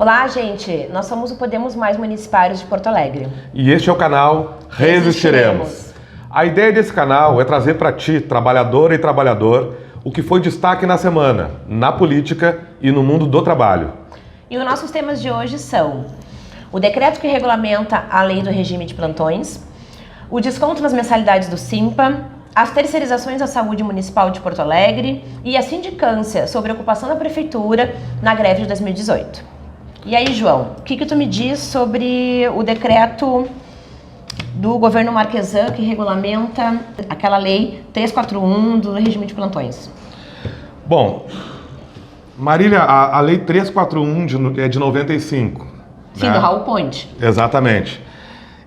Olá, gente! Nós somos o Podemos Mais Municipários de Porto Alegre. E este é o canal Resistiremos. A ideia desse canal é trazer para ti, trabalhadora e trabalhador, o que foi destaque na semana, na política e no mundo do trabalho. E os nossos temas de hoje são o decreto que regulamenta a lei do regime de plantões, o desconto nas mensalidades do Simpa, as terceirizações da saúde municipal de Porto Alegre e a sindicância sobre a ocupação da prefeitura na greve de 2018. E aí, João, o que tu me diz sobre o decreto do governo Marquesan que regulamenta aquela lei 341 do regime de plantões? Bom, Marília, a lei 341 é de 95. Sim, do Raul Ponte. Exatamente.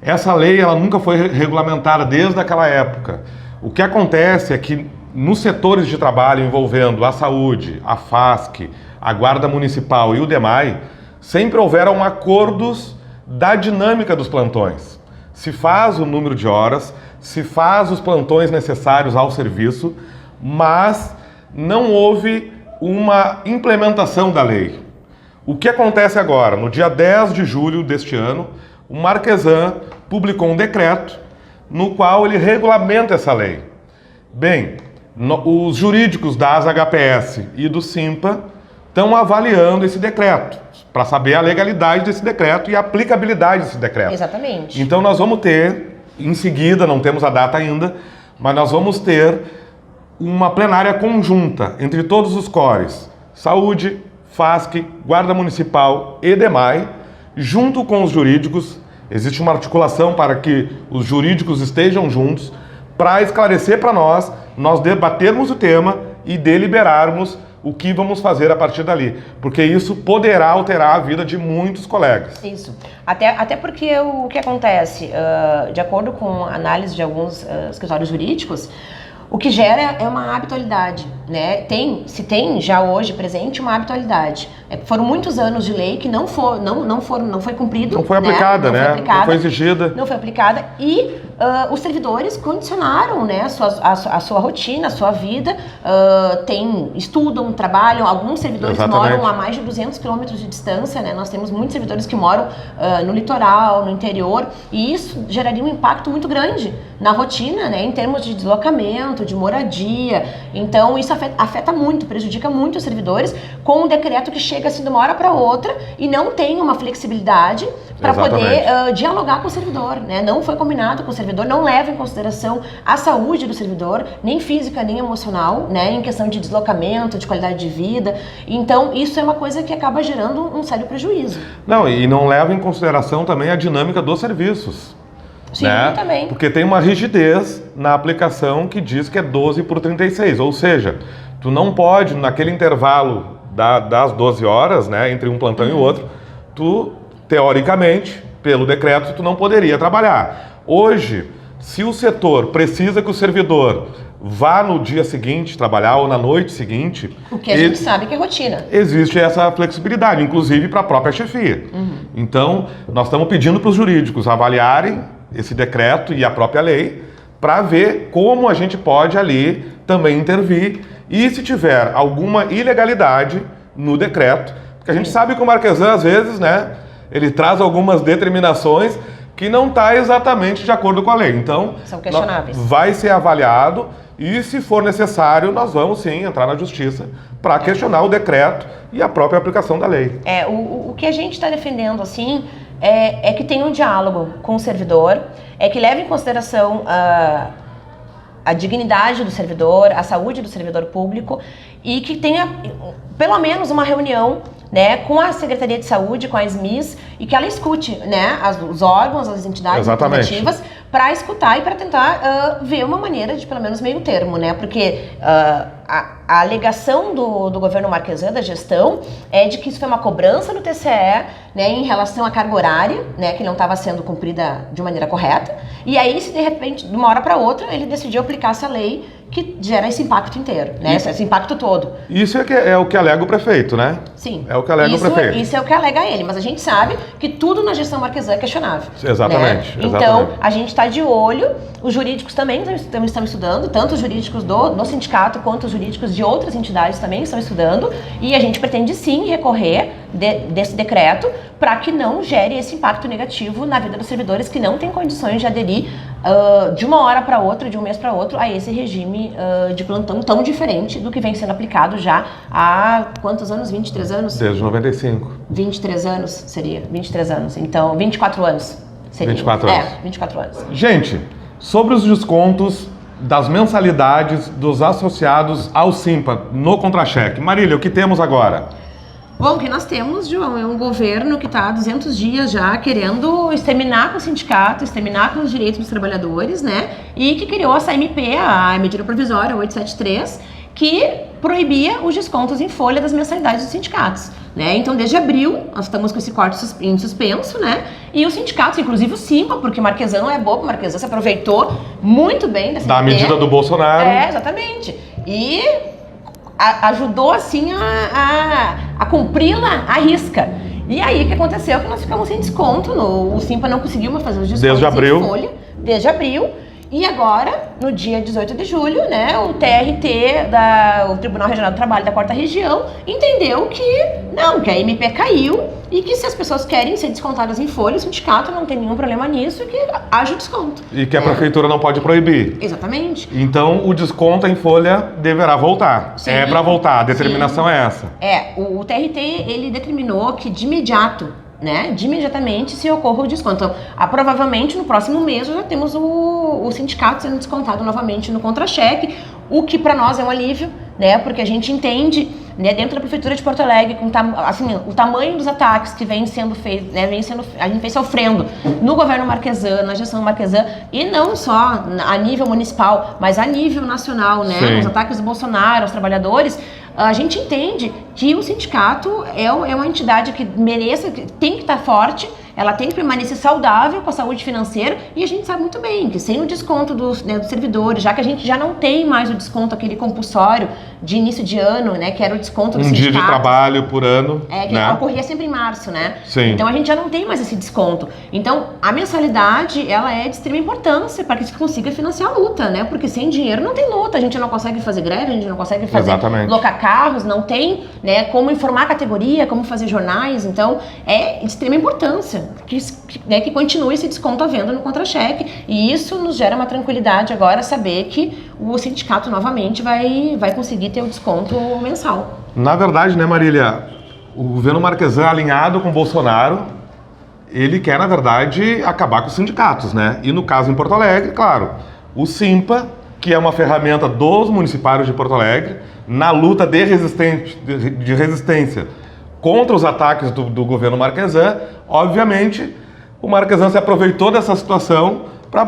Essa lei ela nunca foi regulamentada desde aquela época. O que acontece é que nos setores de trabalho envolvendo a saúde, a FASC, a Guarda Municipal e o DEMAI, sempre houveram acordos da dinâmica dos plantões. Se faz o número de horas, se faz os plantões necessários ao serviço, mas não houve uma implementação da lei. O que acontece agora? No dia 10 de julho deste ano, o Marquesan publicou um decreto no qual ele regulamenta essa lei. Bem, os jurídicos da HPS e do Simpa estão avaliando esse decreto, para saber a legalidade desse decreto e a aplicabilidade desse decreto. Exatamente. Então nós vamos ter, em seguida, não temos a data ainda, mas nós vamos ter uma plenária conjunta entre todos os cores, Saúde, FASC, Guarda Municipal e DEMAI, junto com os jurídicos. Existe uma articulação para que os jurídicos estejam juntos para esclarecer para nós debatermos o tema e deliberarmos o que vamos fazer a partir dali, porque isso poderá alterar a vida de muitos colegas. Isso. Até porque o que acontece, de acordo com a análise de alguns escritórios jurídicos, o que gera é uma habitualidade, né? Se tem já hoje presente uma habitualidade. Foram muitos anos de lei que não foi cumprido. Não foi aplicada, né? Não foi exigida. Não foi aplicada e os servidores condicionaram, né, a sua rotina, a sua vida. Estudam, trabalham. Alguns servidores moram a mais de 200 quilômetros de distância, né? Nós temos muitos servidores que moram no litoral, no interior, e isso geraria um impacto muito grande na rotina, né, em termos de deslocamento, de moradia. Então isso afeta muito, prejudica muito os servidores, com um decreto que chega assim de uma hora para outra e não tem uma flexibilidade para poder dialogar com o servidor, né? Não foi combinado com o servidor, não leva em consideração a saúde do servidor, nem física nem emocional, né, em questão de deslocamento, de qualidade de vida. Então isso é uma coisa que acaba gerando um sério prejuízo. Não, e não leva em consideração também a dinâmica dos serviços. Sim, né? Também. Porque tem uma rigidez na aplicação que diz que é 12 por 36, ou seja, tu não pode, naquele intervalo das 12 horas, né, entre um plantão e o outro, tu, teoricamente, pelo decreto, tu não poderia trabalhar. Hoje, se o setor precisa que o servidor vá no dia seguinte trabalhar ou na noite seguinte... O que a gente sabe que é rotina. Existe essa flexibilidade, inclusive para a própria chefia. Então, nós estamos pedindo para os jurídicos avaliarem esse decreto e a própria lei para ver como a gente pode ali também intervir e se tiver alguma ilegalidade no decreto, porque a gente sabe que o Marquesan, às vezes, né, ele traz algumas determinações que não está exatamente de acordo com a lei. Então, são questionáveis. Vai ser avaliado e, se for necessário, nós vamos sim entrar na justiça para questionar o decreto e a própria aplicação da lei. O que a gente está defendendo, assim, é que tenha um diálogo com o servidor, é que leve em consideração a dignidade do servidor, a saúde do servidor público e que tenha pelo menos uma reunião, né, com a Secretaria de Saúde, com a SMIS, e que ela escute, né, os órgãos, as entidades representativas para escutar e para tentar ver uma maneira de pelo menos meio termo, né, porque a alegação do governo Marquesan, da gestão, é de que isso foi uma cobrança do TCE, né, em relação à carga horária, né, que não estava sendo cumprida de maneira correta, e aí, se de repente, de uma hora para outra, ele decidiu aplicar essa lei que gera esse impacto inteiro, né, esse impacto todo. Isso é o que alega o prefeito, né? Sim. É o que alega o prefeito. Isso é o que alega ele, mas a gente sabe que tudo na gestão Marquesan é questionável. Exatamente. Né? Então, a gente está de olho, os jurídicos também estão estudando, tanto os jurídicos no sindicato quanto os jurídicos de outras entidades também estão estudando, e a gente pretende sim recorrer desse decreto para que não gere esse impacto negativo na vida dos servidores que não têm condições de aderir de uma hora para outra, de um mês para outro, a esse regime de plantão tão diferente do que vem sendo aplicado já há quantos anos? 23 anos? Desde 95. 23 anos seria, 23 anos. Então, 24 anos seria. 24 anos. 24 anos. Gente, sobre os descontos das mensalidades dos associados ao Simpa no contra-cheque. Marília, o que temos agora? Bom, o que nós temos, João, é um governo que está há 200 dias já querendo exterminar com o sindicato, exterminar com os direitos dos trabalhadores, né? E que criou essa MP, a medida provisória 873, que proibia os descontos em folha das mensalidades dos sindicatos, né? Então, desde abril, nós estamos com esse corte em suspenso, né? E os sindicatos, inclusive o Simpa, porque Marquesan não é bobo, Marquesan se aproveitou muito bem dessa Da medida do Bolsonaro. Exatamente. E ajudou, assim, a cumpri-la à risca. E aí, o que aconteceu? Que nós ficamos sem desconto, o Simpa não conseguiu mais fazer os descontos em folha, desde abril. E agora, no dia 18 de julho, né, o TRT, o Tribunal Regional do Trabalho da 4ª Região, entendeu que a MP caiu e que se as pessoas querem ser descontadas em folha, o sindicato não tem nenhum problema nisso e que haja o desconto. E que a prefeitura não pode proibir. Exatamente. Então, o desconto em folha deverá voltar. Sim. É para voltar, a determinação Sim. é essa. O TRT, ele determinou que de imediatamente se ocorra o desconto. Então, provavelmente no próximo mês já temos o sindicato sendo descontado novamente no contra-cheque, o que para nós é um alívio, né? Porque a gente entende, né, dentro da Prefeitura de Porto Alegre, o tamanho dos ataques que vem sendo feito, né, a gente vem sofrendo no governo Marquesan, na gestão Marquesan, e não só a nível municipal, mas a nível nacional, né? Sim. Os ataques do Bolsonaro aos trabalhadores. A gente entende que o sindicato é uma entidade que tem que estar forte, ela tem que permanecer saudável com a saúde financeira, e a gente sabe muito bem que sem o desconto dos servidores, já que a gente já não tem mais o desconto aquele compulsório de início de ano, né, que era o desconto do sindicato. Um dia de trabalho por ano. Que né? ocorria sempre em março, né? Sim. Então a gente já não tem mais esse desconto. Então a mensalidade, ela é de extrema importância para que se consiga financiar a luta, né? Porque sem dinheiro não tem luta, a gente não consegue fazer greve, a gente não consegue fazer locar carros, não tem, né, como informar a categoria, como fazer jornais. Então é de extrema importância que continue esse desconto havendo no contra-cheque, e isso nos gera uma tranquilidade agora saber que o sindicato novamente vai conseguir ter o desconto mensal. Na verdade, né, Marília, o governo Marquesan alinhado com o Bolsonaro, ele quer, na verdade, acabar com os sindicatos, né? E no caso em Porto Alegre, claro, o Simpa, que é uma ferramenta dos municipários de Porto Alegre, na luta de resistência contra os ataques do governo Marquesan, obviamente, o Marquesan se aproveitou dessa situação para,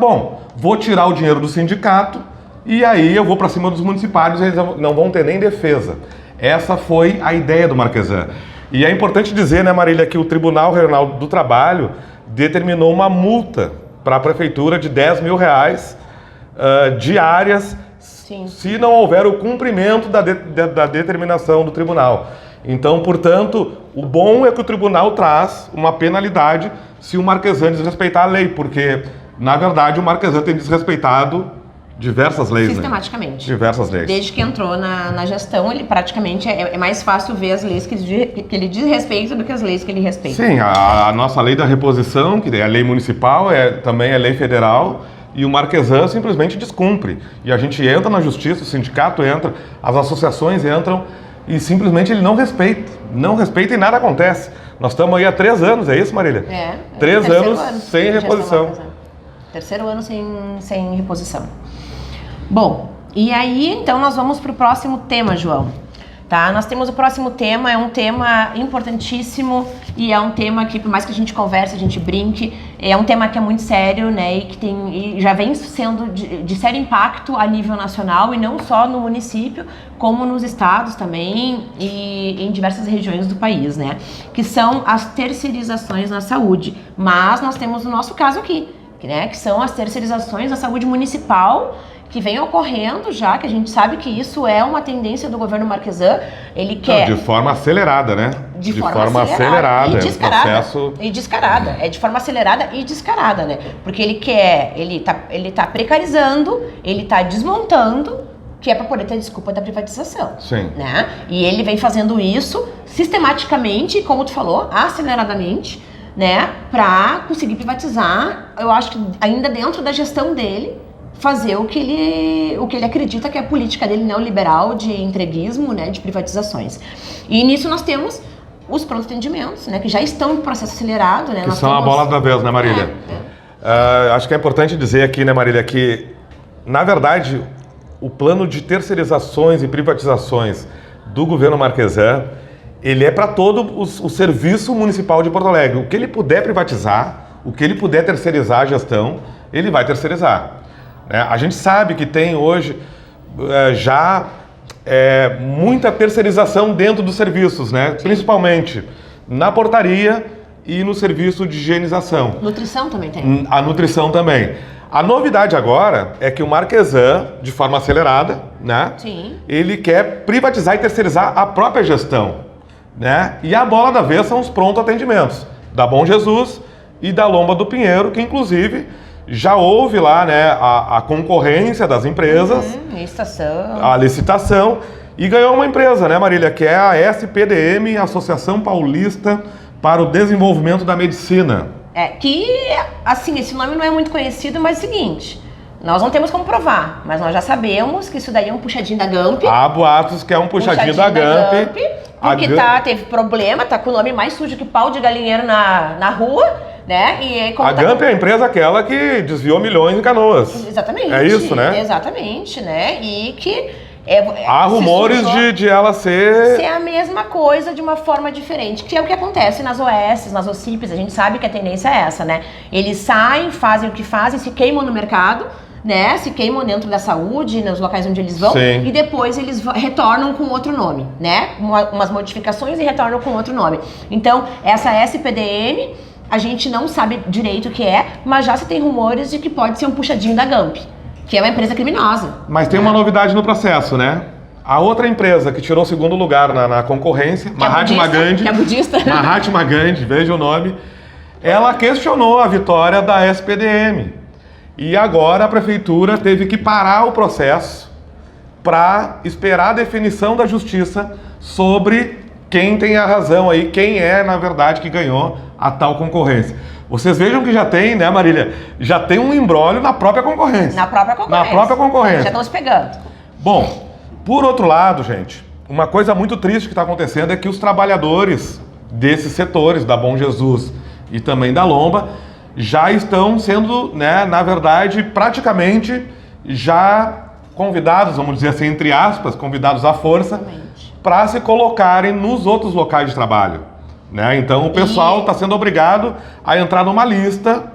vou tirar o dinheiro do sindicato e aí eu vou para cima dos municipários e eles não vão ter nem defesa. Essa foi a ideia do Marquesan. E é importante dizer, né, Marília, que o Tribunal Regional do Trabalho determinou uma multa para a prefeitura de R$10 mil diárias. Sim. Se não houver o cumprimento da determinação do tribunal. Então, portanto, o bom é que o tribunal traz uma penalidade se o Marquesan desrespeitar a lei, porque, na verdade, o Marquesan tem desrespeitado diversas leis. Sistematicamente. Né? Diversas leis. Desde que entrou na gestão, ele praticamente é mais fácil ver as leis que ele desrespeita do que as leis que ele respeita. Sim, a nossa lei da reposição, que é a lei municipal, também é lei federal, e o Marquesan simplesmente descumpre. E a gente entra na justiça, o sindicato entra, as associações entram, e simplesmente ele não respeita e nada acontece. Nós estamos aí há 3 anos, é isso, Marília? 3 anos sem reposição. Terceiro ano sem reposição. Bom, e aí então nós vamos para o próximo tema, João. Tá? Nós temos o próximo tema, é um tema importantíssimo e é um tema que, por mais que a gente converse, a gente brinque, é um tema que é muito sério, né, e já vem sendo de sério impacto a nível nacional e não só no município, como nos estados também e em diversas regiões do país, né, que são as terceirizações na saúde. Mas nós temos o nosso caso aqui, né, que são as terceirizações da saúde municipal, que vem ocorrendo já, que a gente sabe que isso é uma tendência do governo Marquesan. Ele quer... De forma acelerada, né? De forma acelerada. E descarada. E descarada. É de forma acelerada e descarada, né? Porque ele tá precarizando, ele tá desmontando que é para poder ter desculpa da privatização. Sim. Né? E ele vem fazendo isso sistematicamente, como tu falou, aceleradamente, né, para conseguir privatizar. Eu acho que ainda dentro da gestão dele, fazer o que ele acredita que é a política dele neoliberal de entreguismo, né, de privatizações. E nisso nós temos os prontos atendimentos, né, que já estão em processo acelerado. Né, que são a bola da vez, né, Marília? Acho que é importante dizer aqui, né, Marília, que, na verdade, o plano de terceirizações e privatizações do governo Marquesan, ele é para todo o serviço municipal de Porto Alegre. O que ele puder privatizar, o que ele puder terceirizar a gestão, ele vai terceirizar. A gente sabe que tem hoje já muita terceirização dentro dos serviços, né? Principalmente na portaria e no serviço de higienização. Nutrição também tem. A nutrição também. A novidade agora é que o Marquesan, de forma acelerada, né? Sim. Ele quer privatizar e terceirizar a própria gestão, né? E a bola da vez são os pronto atendimentos da Bom Jesus e da Lomba do Pinheiro, que inclusive já houve lá, né, a concorrência das empresas, a licitação, e ganhou uma empresa, né, Marília, que é a SPDM, Associação Paulista para o Desenvolvimento da Medicina. Que, assim, esse nome não é muito conhecido, mas é o seguinte, nós não temos como provar, mas nós já sabemos que isso daí é um puxadinho da Gamp. Há boatos que é um puxadinho da Gamp. Porque teve problema, tá com o nome mais sujo que pau de galinheiro na rua, né? E a Gamp é a empresa aquela que desviou milhões em Canoas. Exatamente. É isso, né? Exatamente, né? E que... há rumores de ela ser a mesma coisa de uma forma diferente, que é o que acontece nas OS, nas OCIPs. A gente sabe que a tendência é essa, né? Eles saem, fazem o que fazem, se queimam no mercado, né? Se queimam dentro da saúde, nos locais onde eles vão. Sim. E depois eles retornam com outro nome, né? Umas modificações e retornam com outro nome. Então, essa SPDM, a gente não sabe direito o que é, mas já se tem rumores de que pode ser um puxadinho da Gamp, que é uma empresa criminosa. Mas tem uma novidade no processo, né? A outra empresa que tirou o segundo lugar na concorrência, Mahatma Gandhi, que é budista. Mahatma Gandhi, veja o nome, ela questionou a vitória da SPDM. E agora a prefeitura teve que parar o processo para esperar a definição da justiça sobre quem tem a razão aí, quem é, na verdade, que ganhou a tal concorrência. Vocês vejam que já tem, né, Marília? Já tem um imbróglio na própria concorrência. Na própria concorrência. Já estão se pegando. Bom, por outro lado, gente, uma coisa muito triste que está acontecendo é que os trabalhadores desses setores, da Bom Jesus e também da Lomba, já estão sendo, né, na verdade, praticamente já convidados, vamos dizer assim, entre aspas, convidados à força, para se colocarem nos outros locais de trabalho. Né? Então o pessoal está sendo obrigado a entrar numa lista,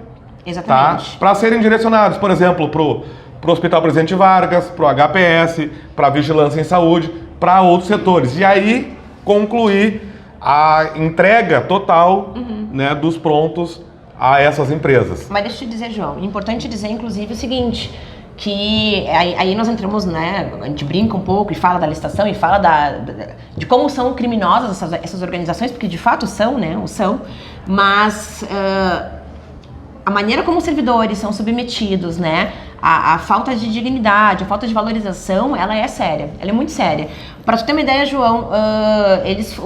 tá? Para serem direcionados, por exemplo, para o Hospital Presidente Vargas, para o HPS, para a Vigilância em Saúde, para outros setores. E aí concluir a entrega total, né, dos prontos a essas empresas. Mas deixa eu te dizer, João, é importante dizer, inclusive, o seguinte, que aí nós entramos, né, a gente brinca um pouco e fala da licitação e fala de como são criminosas essas organizações, porque de fato são, né, mas a maneira como os servidores são submetidos, né, a falta de dignidade, a falta de valorização, ela é séria, ela é muito séria. Para tu ter uma ideia, João,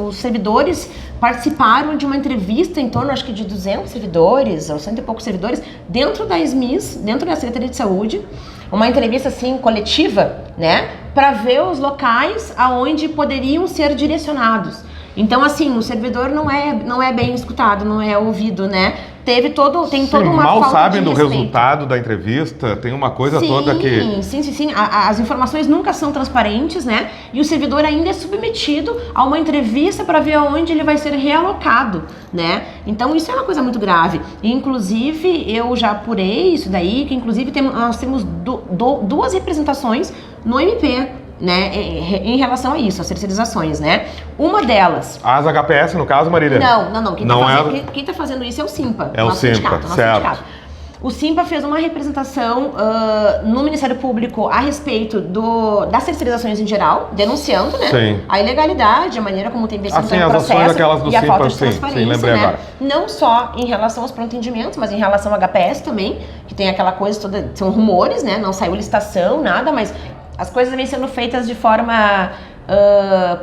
os servidores participaram de uma entrevista em torno, acho que de 200 servidores, ou 100 e poucos servidores, dentro da SMIS, dentro da Secretaria de Saúde, uma entrevista assim coletiva, né, para ver os locais aonde poderiam ser direcionados. Então, assim, o servidor não é bem escutado, não é ouvido, né? Tem toda uma mal falta sabem de do respeito. resultado da entrevista, tem uma coisa toda que... Sim. As informações nunca são transparentes, né? E o servidor ainda é submetido a uma entrevista para ver aonde ele vai ser realocado, né? Então, isso é uma coisa muito grave. E, inclusive, eu já apurei isso daí, que inclusive nós temos duas representações no MP, né, em relação a isso, as terceirizações, né? Uma delas... As HPS, no caso, Marília? Não. Quem tá fazendo isso é o Simpa. É o Simpa, certo. O Simpa fez uma representação no Ministério Público a respeito das terceirizações em geral, denunciando, né, a ilegalidade, a maneira como tem sido o processo do e a Simpa, falta de transparência, lembrei né? agora. Não só em relação aos pronto-atendimentos, mas em relação ao HPS também, que tem aquela coisa toda, são rumores, né, não saiu licitação, nada, mas as coisas vêm sendo feitas de forma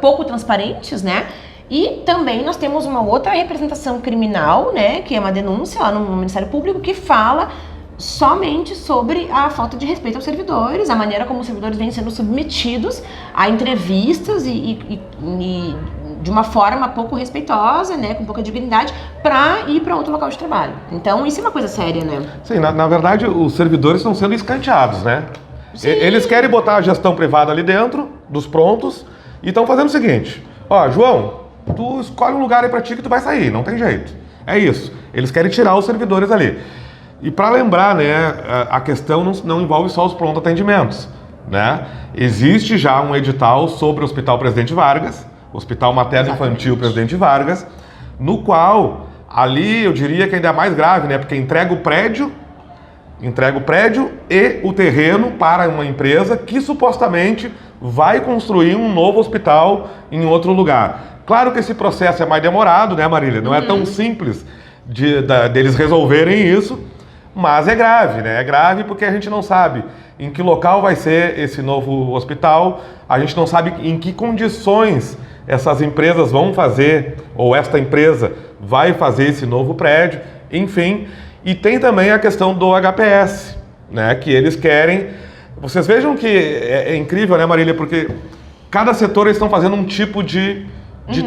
pouco transparentes, né? E também nós temos uma outra representação criminal, né? Que é uma denúncia lá no Ministério Público que fala somente sobre a falta de respeito aos servidores, a maneira como os servidores vêm sendo submetidos a entrevistas e de uma forma pouco respeitosa, né, com pouca dignidade, para ir para outro local de trabalho. Então, isso é uma coisa séria, né? Sim, na verdade, os servidores estão sendo escanteados, né? Sim. Eles querem botar a gestão privada ali dentro, dos prontos, e estão fazendo o seguinte: ó, João, tu escolhe um lugar aí pra ti que tu vai sair, não tem jeito. É isso. Eles querem tirar os servidores ali. E para lembrar, né, a questão não envolve só os pronto atendimentos, né? Existe já um edital sobre o Hospital Presidente Vargas, Hospital Materno Infantil Presidente Vargas, no qual, ali eu diria que ainda é mais grave, né? Porque entrega o prédio e o terreno para uma empresa que supostamente vai construir um novo hospital em outro lugar. Claro que esse processo é mais demorado, né, Marília? Não é tão simples deles resolverem isso, mas é grave, né? É grave porque a gente não sabe em que local vai ser esse novo hospital, a gente não sabe em que condições essas empresas vão fazer, ou esta empresa vai fazer esse novo prédio, enfim. E tem também a questão do HPS, né, que eles querem. Vocês vejam que é incrível, né, Marília, porque cada setor eles estão fazendo um tipo de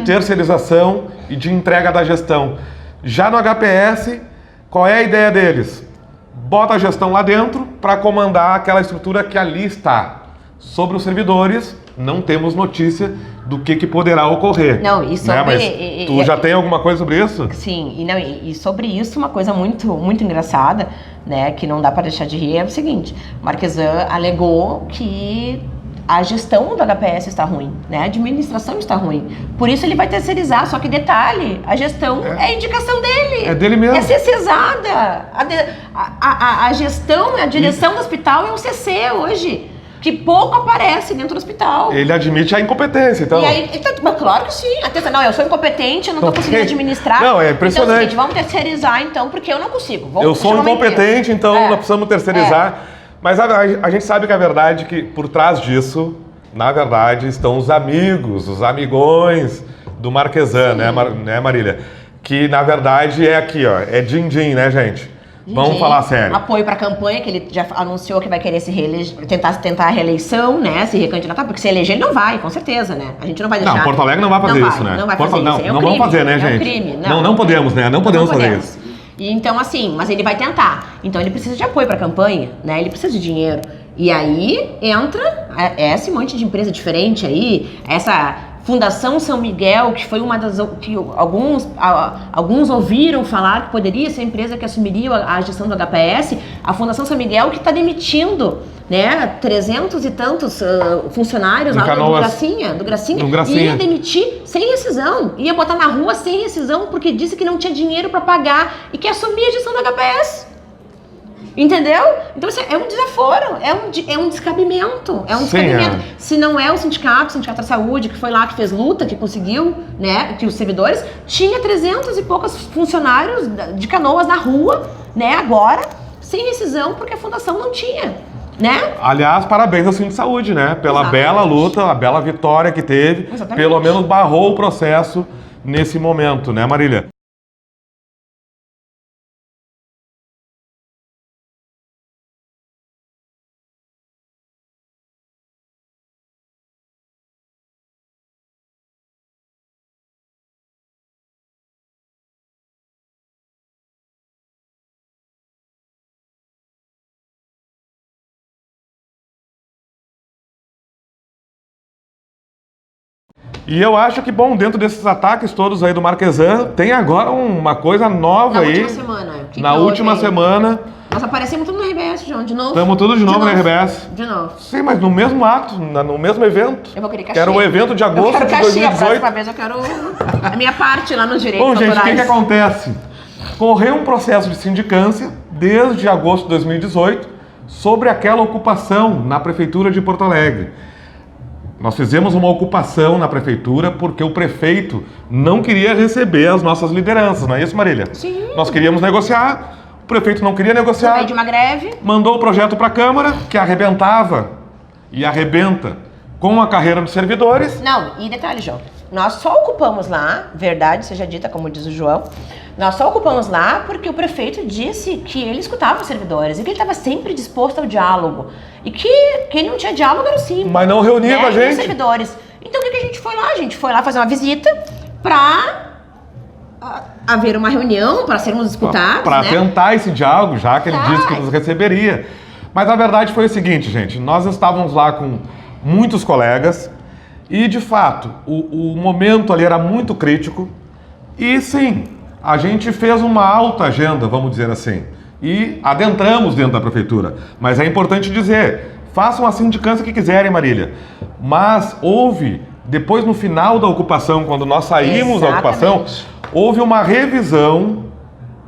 terceirização e de entrega da gestão. Já no HPS, qual é a ideia deles? Bota a gestão lá dentro para comandar aquela estrutura que ali está. Sobre os servidores, não temos notícia do que poderá ocorrer. Não, e sobre... Né? Mas tu já tem alguma coisa sobre isso? Sim, e sobre isso, uma coisa muito, muito engraçada, né, que não dá para deixar de rir, é o seguinte: Marquesan alegou que a gestão do HPS está ruim, né, a administração está ruim. Por isso ele vai terceirizar, só que detalhe, a gestão é indicação dele. É dele mesmo. É CCzada. A gestão, a direção do hospital é um CC hoje, que pouco aparece dentro do hospital. Ele admite a incompetência, então. E aí, claro que sim. Atenção, não, eu sou incompetente, eu não estou conseguindo administrar. Não, é impressionante. Então é o seguinte, vamos terceirizar então, porque eu não consigo. Eu sou incompetente, então nós precisamos terceirizar. Mas a gente sabe que a verdade é que por trás disso, na verdade, estão os amigos, os amigões do Marquesan, né, Marília? Que na verdade é aqui, ó, é din-din, né, gente? Vamos falar sério. Apoio para a campanha, que ele já anunciou que vai querer se reeleger, tentar a reeleição, né? Se recandidatar, porque se eleger ele não vai, com certeza, né? A gente não vai deixar. Não, Porto Alegre não vai fazer isso, né? Não vai fazer isso. Não vamos fazer, né, gente? É um crime. Não podemos, né? Não podemos fazer isso. E então, assim, mas ele vai tentar. Então ele precisa de apoio para a campanha, né? Ele precisa de dinheiro. E aí entra esse monte de empresa diferente aí, essa Fundação São Miguel, que foi uma das que alguns ouviram falar que poderia ser a empresa que assumiria a gestão do HPS, a Fundação São Miguel, que está demitindo, né, 300 e tantos funcionários lá do Gracinha, ia demitir sem rescisão, ia botar na rua sem rescisão, porque disse que não tinha dinheiro para pagar e que assumia a gestão do HPS. Entendeu? Então isso é um desaforo, é um descabimento, descabimento. Se não é o Sindicato da Saúde, que foi lá, que fez luta, que conseguiu, né, que os servidores, tinha 300 e poucos funcionários de Canoas na rua, né, agora, sem rescisão, porque a fundação não tinha, né? Aliás, parabéns ao Sindicato de Saúde, né, pela bela luta, a bela vitória que teve, pelo menos barrou o processo nesse momento, né, Marília? E eu acho que, bom, dentro desses ataques todos aí do Marquesan, tem agora uma coisa nova aí. Na última semana. Na última semana. Nós aparecemos tudo no RBS, João, de novo. Estamos tudo de novo no RBS. De novo. Sim, mas no mesmo ato, no mesmo evento. Eu vou querer cachê. Que era o evento de agosto de 2018. A próxima vez eu quero a minha parte lá nos direitos autorais. Bom, gente, o que acontece? Correu um processo de sindicância desde agosto de 2018 sobre aquela ocupação na Prefeitura de Porto Alegre. Nós fizemos uma ocupação na prefeitura porque o prefeito não queria receber as nossas lideranças, não é isso, Marília? Sim. Nós queríamos negociar, o prefeito não queria negociar. No meio de uma greve. Mandou o projeto para a Câmara, que arrebentava e arrebenta com a carreira dos servidores. Não, e detalhe, João, nós só ocupamos lá, verdade seja dita, como diz o João, nós só ocupamos lá porque o prefeito disse que ele escutava os servidores e que ele estava sempre disposto ao diálogo. E que quem não tinha diálogo era o Simples. Mas não reunia com a E os gente. servidores. Então o que a gente foi lá? A gente foi lá fazer uma visita para haver uma reunião, para sermos escutados, Para né? tentar esse diálogo, já que ele Tá. disse que nos receberia. Mas a verdade foi o seguinte, gente, nós estávamos lá com muitos colegas e, de fato, o momento ali era muito crítico e, sim, a gente fez uma alta agenda, vamos dizer assim, e adentramos dentro da prefeitura. Mas é importante dizer, façam a sindicância que quiserem, Marília, mas houve, depois no final da ocupação, quando nós saímos da ocupação, Exatamente. houve uma revisão,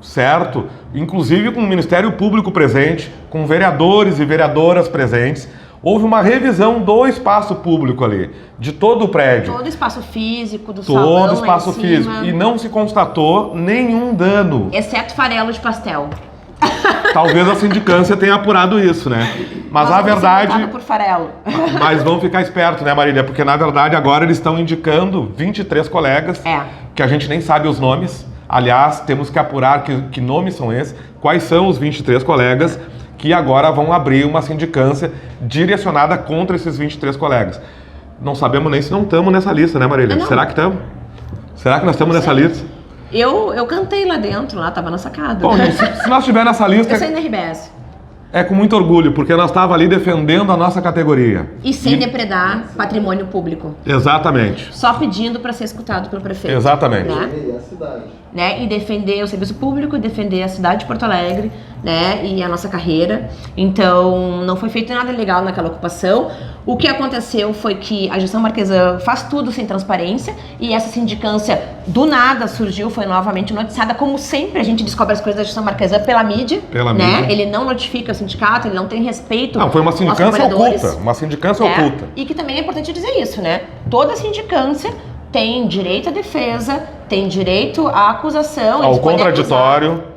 certo? Inclusive com o Ministério Público presente, com vereadores e vereadoras presentes. Houve uma revisão do espaço público ali, de todo o prédio. Todo o espaço físico do salão, Todo lá espaço em cima, físico. E não se constatou nenhum dano. exceto farelo de pastel. Talvez a sindicância tenha apurado isso, né? Mas Nós a vamos ser verdade... multados por farelo. Mas vão ficar espertos, né, Marília? Porque, na verdade, agora eles estão indicando 23 colegas, É. que a gente nem sabe os nomes. Aliás, temos que apurar que nomes são esses, quais são os 23 colegas que agora vão abrir uma sindicância direcionada contra esses 23 colegas. Não sabemos nem se não estamos nessa lista, né, Marília? Não. Será que estamos? Será que nós estamos nessa lista? Eu cantei lá dentro, lá tava na sacada. Bom, gente, se nós estiver nessa lista, Eu saí na RBS. é com muito orgulho, porque nós estávamos ali defendendo a nossa categoria. E sem depredar patrimônio público. Exatamente. Só pedindo para ser escutado pelo prefeito. Exatamente. Né? E a cidade. Né? E defender o serviço público, e defender a cidade de Porto Alegre, né? E a nossa carreira. Então, não foi feito nada legal naquela ocupação. O que aconteceu foi que a gestão marquesã faz tudo sem transparência e essa sindicância do nada surgiu, foi novamente noticiada. Como sempre, a gente descobre as coisas da gestão marquesã pela mídia. Pela né? mídia. Ele não notifica o sindicato, ele não tem respeito. Não, foi uma aos sindicância trabalhadores. oculta. Uma sindicância É, oculta. E que também é importante dizer isso, né? Toda sindicância tem direito à defesa, tem direito à acusação. Ao eles podem contraditório. acusar.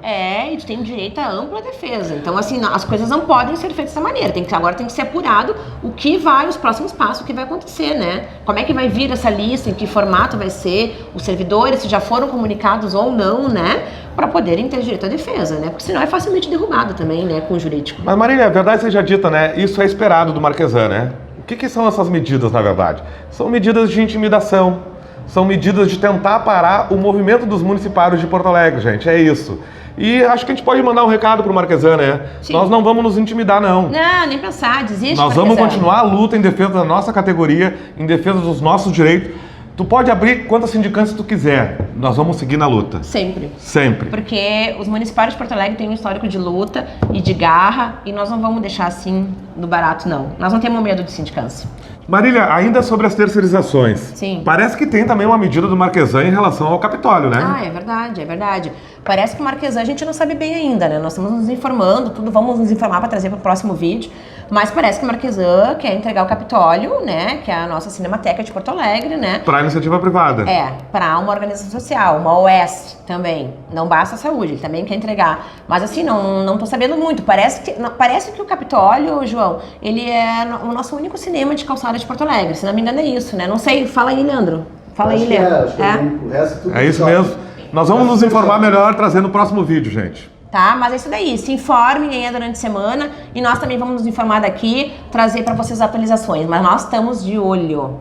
E tem direito à ampla defesa. Então, assim, as coisas não podem ser feitas dessa maneira. Agora tem que ser apurado o que vai, os próximos passos, o que vai acontecer, né? Como é que vai vir essa lista, em que formato vai ser, os servidores, se já foram comunicados ou não, né? Para poderem ter direito à defesa, né? Porque senão é facilmente derrubado também, né? Com o jurídico. Mas, Marília, a verdade seja dita, né? Isso é esperado do Marquesan, né? O que são essas medidas, na verdade? São medidas de intimidação, são medidas de tentar parar o movimento dos municipários de Porto Alegre, gente, é isso. E acho que a gente pode mandar um recado pro Marquesan, né? Sim. Nós não vamos nos intimidar, não. Não, nem pensar, desiste. Nós vamos Marquesan. continuar a luta em defesa da nossa categoria, em defesa dos nossos direitos. Tu pode abrir quantas sindicâncias tu quiser, nós vamos seguir na luta. Sempre. Sempre. Porque os municipários de Porto Alegre têm um histórico de luta e de garra e nós não vamos deixar assim no barato, não. Nós não temos medo de sindicância. Marília, ainda sobre as terceirizações. Sim. Parece que tem também uma medida do Marquesan em relação ao Capitólio, né? Ah, é verdade, é verdade. Parece que o Marquesan a gente não sabe bem ainda, né? Nós estamos nos informando, tudo vamos nos informar para trazer para o próximo vídeo. Mas parece que o Marquesan quer entregar o Capitólio, né? Que é a nossa Cinemateca de Porto Alegre, né? Para iniciativa privada. É, para uma organização social, uma OS também. Não basta a saúde, ele também quer entregar. Mas assim, não tô sabendo muito. Parece que o Capitólio, João, ele é o nosso único cinema de calçada de Porto Alegre. Se não me engano é isso, né? Não sei, fala aí, Leandro. Fala aí, Acho que Leandro. acho que o resto tudo É isso só. mesmo. Nós vamos nos informar melhor trazendo o próximo vídeo, gente. Tá? Mas é isso daí. Se informem aí durante a semana e nós também vamos nos informar daqui, trazer para vocês atualizações. Mas nós estamos de olho,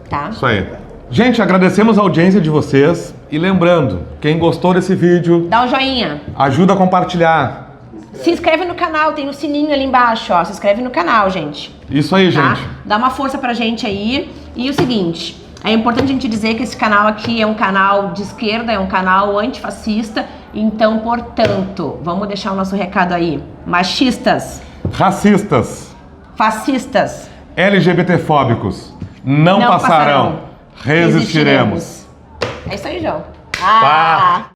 tá? Isso aí. Gente, agradecemos a audiência de vocês e lembrando, quem gostou desse vídeo, Dá um joinha. ajuda a compartilhar. Se inscreve no canal, tem o sininho ali embaixo, ó. Se inscreve no canal, gente. Isso aí, Tá? gente. Dá uma força pra gente aí. E o seguinte, é importante a gente dizer que esse canal aqui é um canal de esquerda, é um canal antifascista. Então, portanto, vamos deixar o nosso recado aí. Machistas, Racistas, fascistas, LGBTfóbicos, não passarão. Resistiremos. É isso aí, João. Pá.